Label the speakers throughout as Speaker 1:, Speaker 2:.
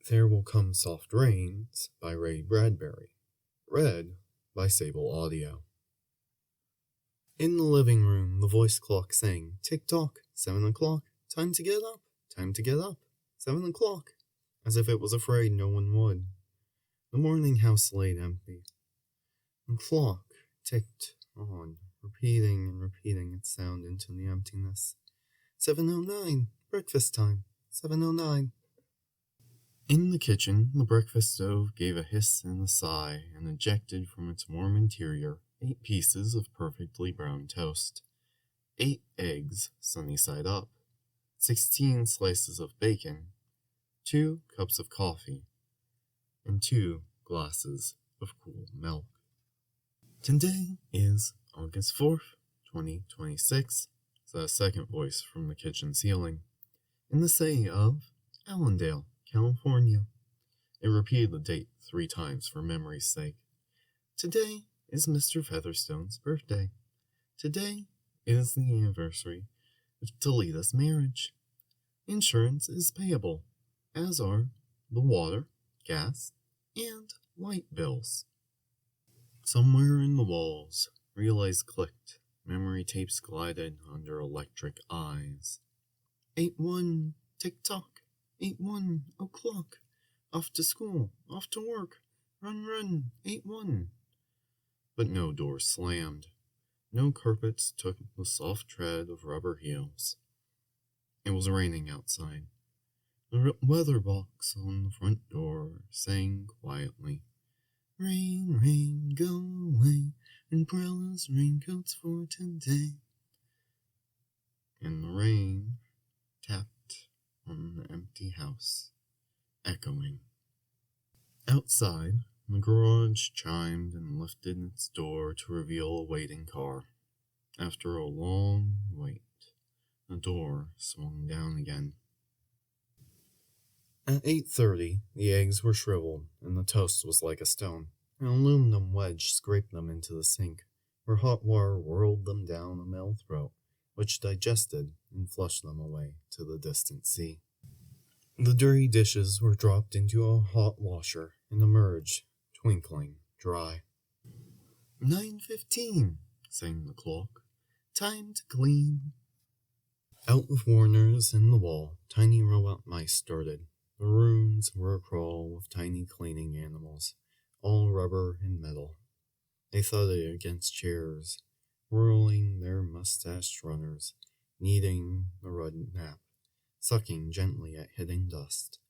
Speaker 1: There Will Come Soft Rains by Ray Bradbury. Read by Sable Audio. In the living room, the voice clock sang, "Tick-tock, 7 o'clock, time to get up, 7 o'clock," as if it was afraid no one would. The morning house laid empty. The clock ticked on, repeating and repeating its sound into the emptiness. 7:09, breakfast time, 7:09. In the kitchen, the breakfast stove gave a hiss and a sigh and ejected from its warm interior 8 pieces of perfectly brown toast, 8 eggs sunny side up, 16 slices of bacon, 2 cups of coffee, and 2 glasses of cool milk. Today is August 4th, 2026, said a second voice from the kitchen ceiling, in the city of Allendale, California. It repeated the date 3 times for memory's sake. Today is Mr. Featherstone's birthday. Today is the anniversary of Delita's marriage. Insurance is payable, as are the water, gas, and light bills. Somewhere in the walls, relays clicked, memory tapes glided under electric eyes. 8-1, tick-tock, 8-1, o'clock, off to school, off to work, run, 8-1. But no door slammed. No carpets took the soft tread of rubber heels. It was raining outside. The weather box on the front door sang quietly, "Rain, rain, go away, umbrellas, raincoats for today." And the rain tapped on the empty house, echoing. Outside, the garage chimed and lifted its door to reveal a waiting car. After a long wait, the door swung down again. At 8:30, the eggs were shriveled, and the toast was like a stone. An aluminum wedge scraped them into the sink, where hot water whirled them down a metal throat, which digested and flushed them away to the distant sea. The dirty dishes were dropped into a hot washer and emerged, twinkling, dry. 9:15, sang the clock. Time to clean. Out of Warner's in the wall, tiny robot mice started. The rooms were acrawl with tiny cleaning animals, all rubber and metal. They thudded against chairs, whirling their mustached runners, kneading the rud nap, sucking gently at hidden dust.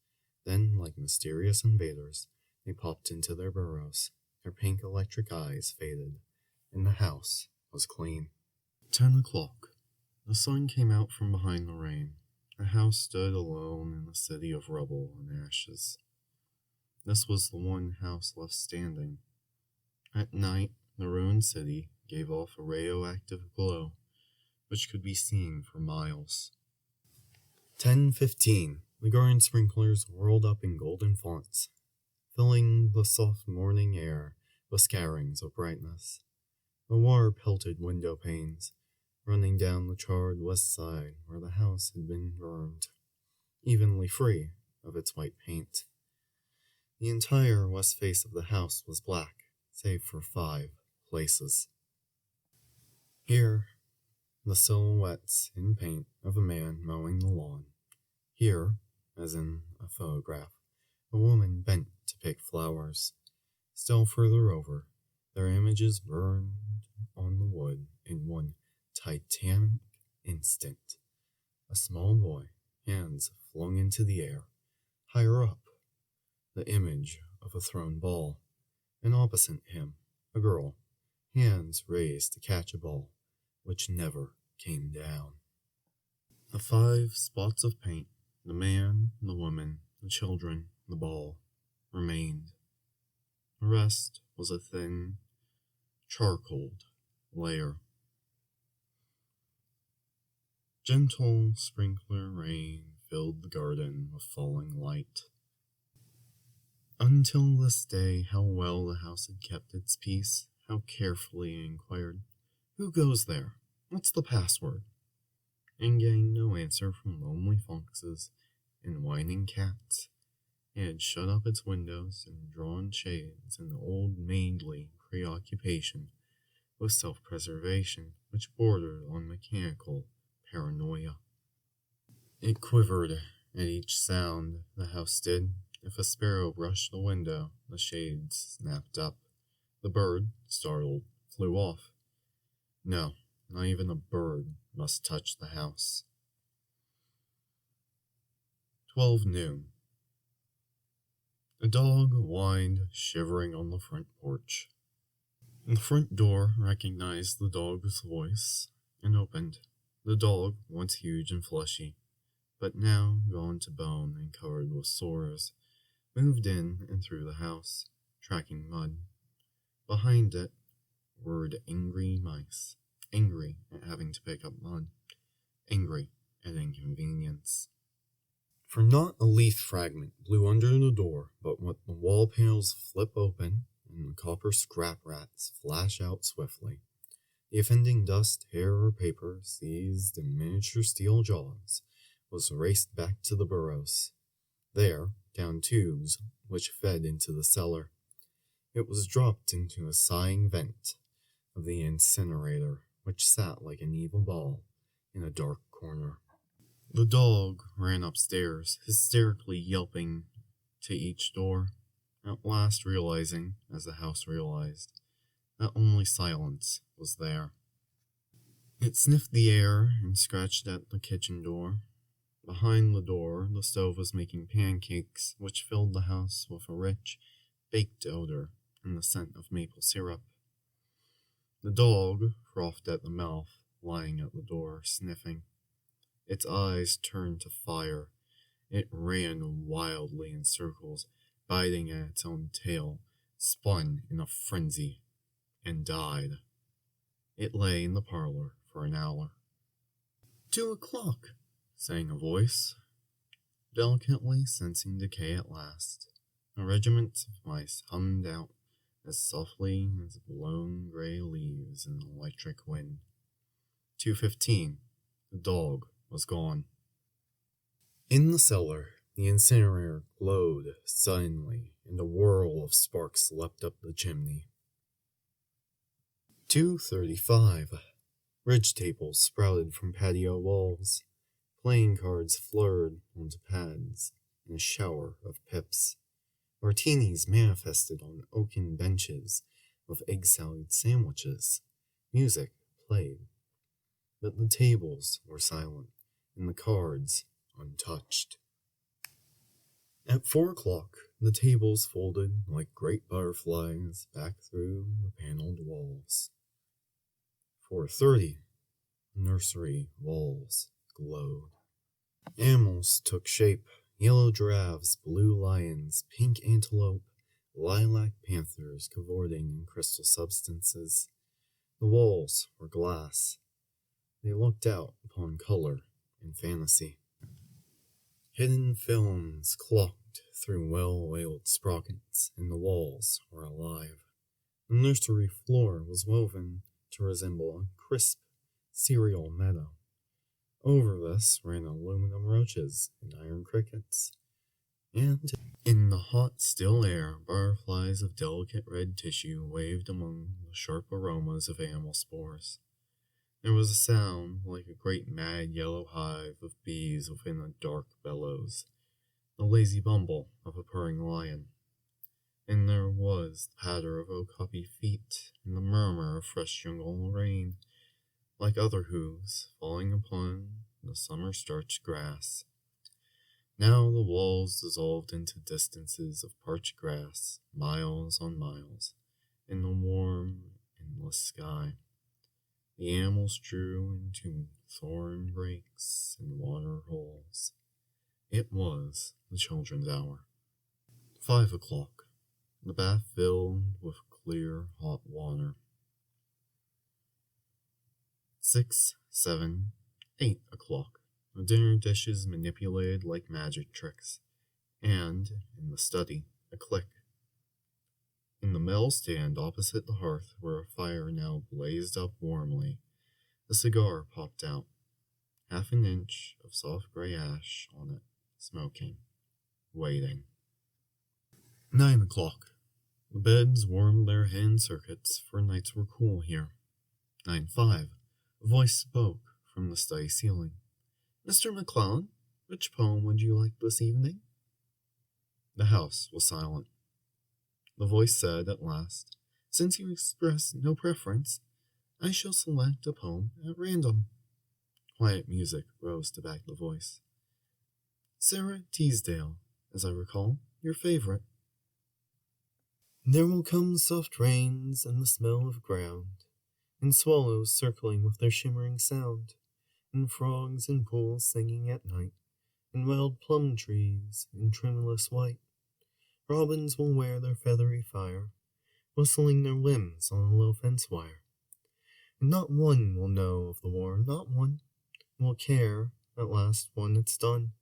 Speaker 1: Then, like mysterious invaders, they popped into their burrows. Their pink electric eyes faded, and the house was clean. 10 o'clock. The sun came out from behind the rain. The house stood alone in a city of rubble and ashes. This was the one house left standing. At night, the ruined city gave off a radioactive glow, which could be seen for miles. 10:15. The garden sprinklers whirled up in golden fonts, filling the soft morning air with scatterings of brightness. The water pelted window panes, running down the charred west side where the house had been burned, evenly free of its white paint. The entire west face of the house was black, save for 5 places. Here, the silhouettes in paint of a man mowing the lawn. Here, as in a photograph, a woman bent to pick flowers. Still further over, their images burned on the wood in one titanic instant. A small boy, hands flung into the air. Higher up, the image of a thrown ball, and opposite him, a girl, hands raised to catch a ball, which never came down. The 5 spots of paint, the man, the woman, the children, the ball, remained. The rest was a thin, charcoaled layer. Gentle sprinkler rain filled the garden with falling light. Until this day, how well the house had kept its peace, how carefully it inquired, "Who goes there? What's the password?" And getting no answer from lonely foxes and whining cats, It had shut up its windows and drawn shades in the old maidly preoccupation with self-preservation which bordered on mechanical paranoia. It quivered at each sound the house did. If a sparrow brushed the window, the shades snapped up. The bird, startled, flew off. No, not even a bird must touch the house. 12 noon. A dog whined, shivering on the front porch. The front door recognized the dog's voice and opened. The dog, once huge and fleshy, but now gone to bone and covered with sores, moved in and through the house, tracking mud. Behind it whirred angry mice, angry at having to pick up mud, angry at inconvenience. For not a leaf fragment blew under the door, but when the wall panels flip open and the copper scrap rats flash out swiftly. The offending dust, hair, or paper, seized in miniature steel jaws, was raced back to the burrows. There, down tubes which fed into the cellar, it was dropped into a sighing vent of the incinerator, which sat like an evil ball in a dark corner. The dog ran upstairs, hysterically yelping to each door, at last realizing, as the house realized, that only silence was there. It sniffed the air and scratched at the kitchen door. Behind the door, the stove was making pancakes, which filled the house with a rich, baked odor and the scent of maple syrup. The dog frothed at the mouth, lying at the door, sniffing. Its eyes turned to fire. It ran wildly in circles, biting at its own tail, spun in a frenzy, and died. It lay in the parlor for an hour. 2 o'clock, sang a voice, delicately sensing decay at last. A regiment of mice hummed out as softly as blown gray leaves in an electric wind. 2:15, the dog was gone. In the cellar, the incinerator glowed suddenly, and a whirl of sparks leapt up the chimney. 2:35. Ridge tables sprouted from patio walls. Playing cards flirted onto pads in a shower of pips. Martinis manifested on oaken benches with egg salad sandwiches. Music played, but the tables were silent and the cards untouched. At 4 o'clock, the tables folded like great butterflies back through the paneled walls. 4:30, nursery walls glowed. Animals took shape: yellow giraffes, blue lions, pink antelope, lilac panthers cavorting in crystal substances. The walls were glass. They looked out upon color and fantasy. Hidden films clocked through well-oiled sprockets, and the walls were alive. The nursery floor was woven to resemble a crisp cereal meadow. Over this ran aluminum roaches and iron crickets, and in the hot, still air, butterflies of delicate red tissue waved among the sharp aromas of animal spores. There was a sound like a great mad yellow hive of bees within a dark bellows, the lazy bumble of a purring lion. And there was the patter of okapi feet and the murmur of fresh jungle rain, like other hooves falling upon the summer-starched grass. Now the walls dissolved into distances of parched grass, miles on miles, in the warm, endless sky. The animals drew into thorn breaks and water holes. It was the children's hour. 5 o'clock. The bath filled with clear, hot water. 6, 7, 8 o'clock. The dinner dishes manipulated like magic tricks. And, in the study, a click. In the metal stand opposite the hearth, where a fire now blazed up warmly, a cigar popped out, half an inch of soft gray ash on it, smoking, waiting. 9 o'clock. The beds warmed their hand circuits, for nights were cool here. 9:05. A voice spoke from the study ceiling. Mr. McClellan, which poem would you like this evening? The house was silent. The voice said at last, Since you express no preference, I shall select a poem at random. Quiet music rose to back the voice. Sarah Teasdale, as I recall, your favorite. There will come soft rains and the smell of ground, and swallows circling with their shimmering sound, and frogs in pools singing at night, and wild plum trees in tremulous white. Robins will wear their feathery fire, whistling their whims on a low fence wire. And not one will know of the war, not one will care at last when it's done.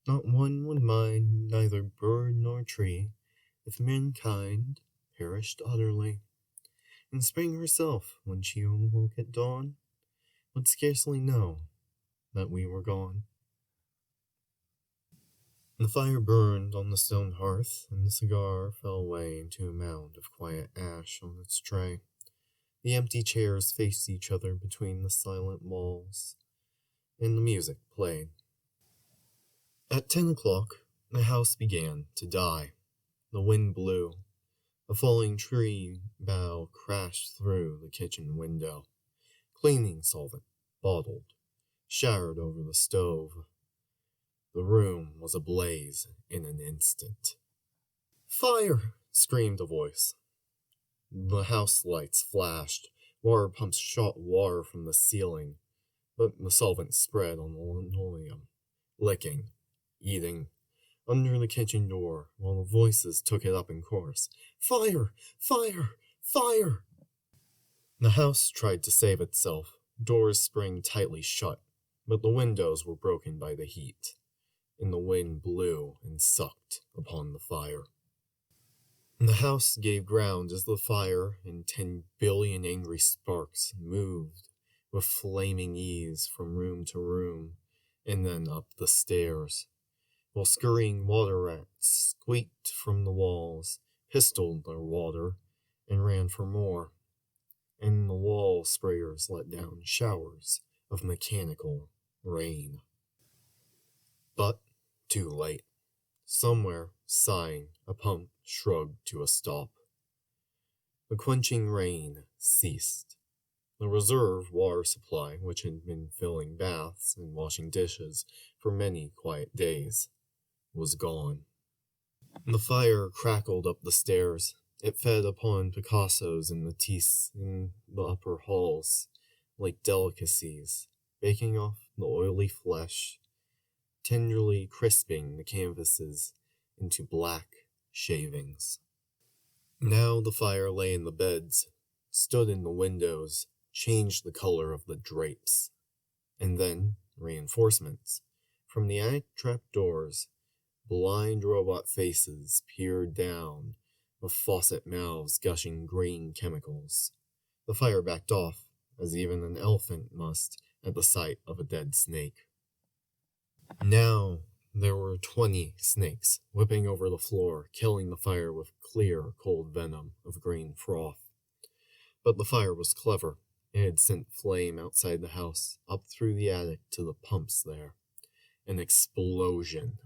Speaker 1: Not one would mind neither bird nor tree, if mankind perished utterly. And spring herself, when she awoke at dawn, would scarcely know that we were gone. The fire burned on the stone hearth, and the cigar fell away into a mound of quiet ash on its tray. The empty chairs faced each other between the silent walls, and the music played. At 10 o'clock, the house began to die. The wind blew. A falling tree bough crashed through the kitchen window. Cleaning solvent, bottled, showered over the stove. The room was ablaze in an instant. Fire! Screamed a voice. The house lights flashed. Water pumps shot water from the ceiling, but the solvent spread on the linoleum, licking, eating, under the kitchen door, while the voices took it up in chorus. Fire! Fire! Fire! The house tried to save itself. Doors sprang tightly shut, but the windows were broken by the heat, and the wind blew and sucked upon the fire. The house gave ground as the fire and 10 billion angry sparks moved with flaming ease from room to room, and then up the stairs, while scurrying water rats squeaked from the walls, pistoled their water, and ran for more, and the wall sprayers let down showers of mechanical rain. But too late. Somewhere, sighing, a pump shrugged to a stop. The quenching rain ceased. The reserve water supply, which had been filling baths and washing dishes for many quiet days, was gone. The fire crackled up the stairs. It fed upon Picassos and Matisse in the upper halls, like delicacies, baking off the oily flesh, tenderly crisping the canvases into black shavings. Now the fire lay in the beds, stood in the windows, changed the color of the drapes, and then reinforcements. From the attic trapdoors, blind robot faces peered down, with faucet mouths gushing green chemicals. The fire backed off, as even an elephant must at the sight of a dead snake. Now there were 20 snakes whipping over the floor, killing the fire with clear, cold venom of green froth. But the fire was clever. It had sent flame outside the house, up through the attic to the pumps there. An explosion.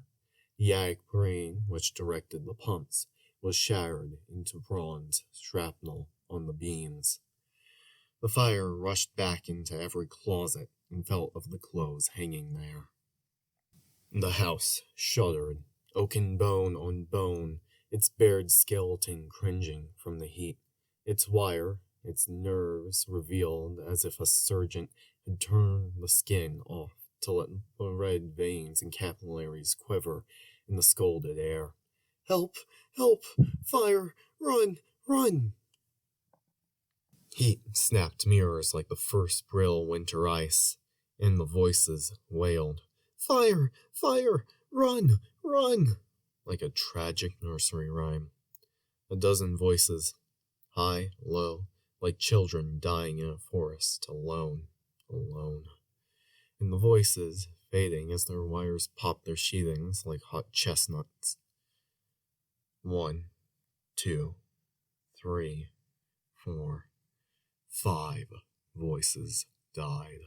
Speaker 1: The attic brain, which directed the pumps, was shattered into bronze shrapnel on the beams. The fire rushed back into every closet and felt of the clothes hanging there. The house shuddered, oaken bone on bone, its bared skeleton cringing from the heat, its wire, its nerves revealed as if a surgeon had turned the skin off to let the red veins and capillaries quiver in the scalded air. Help! Help! Fire! Run! Run! Heat snapped mirrors like the first brittle winter ice, and the voices wailed. Fire! Fire! Run! Run! Like a tragic nursery rhyme. A dozen voices, high, low, like children dying in a forest, alone, alone. And the voices fading as their wires popped their sheathings like hot chestnuts. 1, 2, 3, 4, 5 voices died.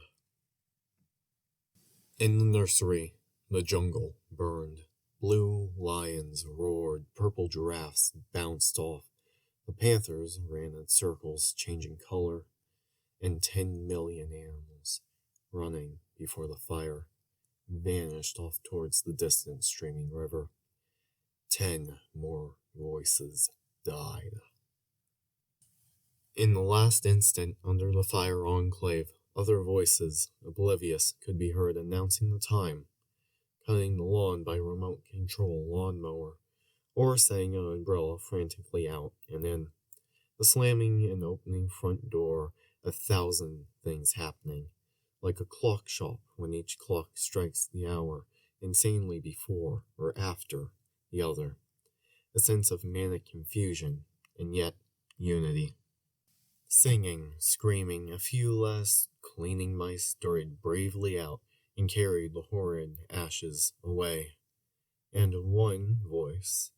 Speaker 1: In the nursery, the jungle burned. Blue lions roared, purple giraffes bounced off. The panthers ran in circles, changing color, and 10 million animals, running before the fire, vanished off towards the distant streaming river. 10 more voices died. In the last instant under the fire enclave, other voices, oblivious, could be heard announcing the time, cutting the lawn by remote control lawnmower, or setting an umbrella frantically out and in. The slamming and opening front door, 1,000 things happening, like a clock shop when each clock strikes the hour, insanely before or after the other. A sense of manic confusion, and yet unity. Singing, screaming, a few last cleaning mice started bravely out and carried the horrid ashes away. And one voice,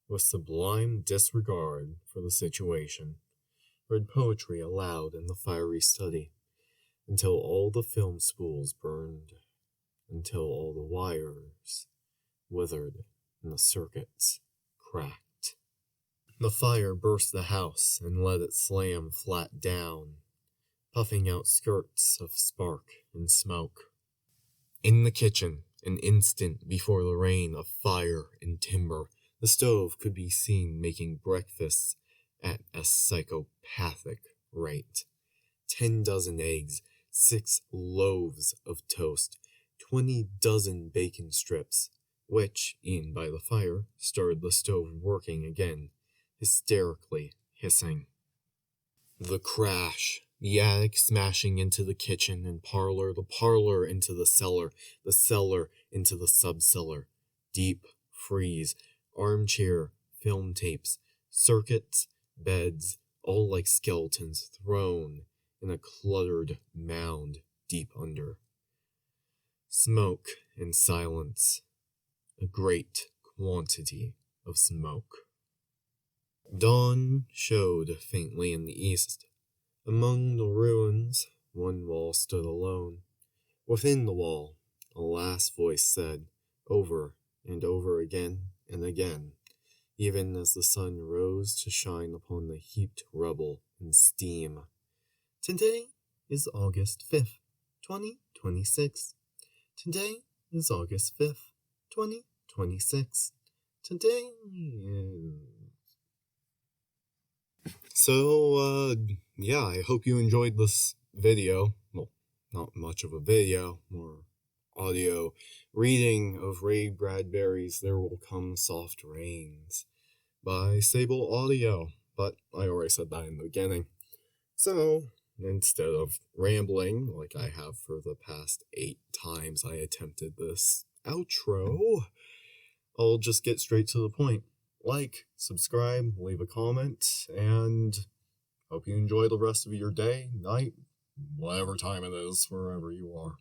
Speaker 1: with sublime disregard for the situation, read poetry aloud in the fiery study, until all the film spools burned, until all the wires withered and the circuits cracked. The fire burst the house and let it slam flat down, puffing out skirts of spark and smoke. In the kitchen, an instant before the rain of fire and timber, the stove could be seen making breakfasts at a psychopathic rate. 10 dozen eggs, 6 loaves of toast, 20 dozen bacon strips, which, eaten by the fire, started the stove working again, hysterically hissing. The crash, the attic smashing into the kitchen and parlor, the parlor into the cellar into the subcellar, deep freeze, armchair, film tapes, circuits, beds, all like skeletons thrown in a cluttered mound deep under. Smoke and silence, a great quantity of smoke. Dawn showed faintly in the east. Among the ruins, one wall stood alone. Within the wall, a last voice said, over and over again and again, even as the sun rose to shine upon the heaped rubble and steam. Today is August 5th, 2026. Today is August 5th, 2026. Today is... So, yeah, I hope you enjoyed this video. Well, not much of a video, more audio reading of Ray Bradbury's There Will Come Soft Rains by Sable Audio, but I already said that in the beginning. So, instead of rambling like I have for the past 8 times I attempted this outro, I'll just get straight to the point. Like, subscribe, leave a comment, and hope you enjoy the rest of your day, night, whatever time it is, wherever you are.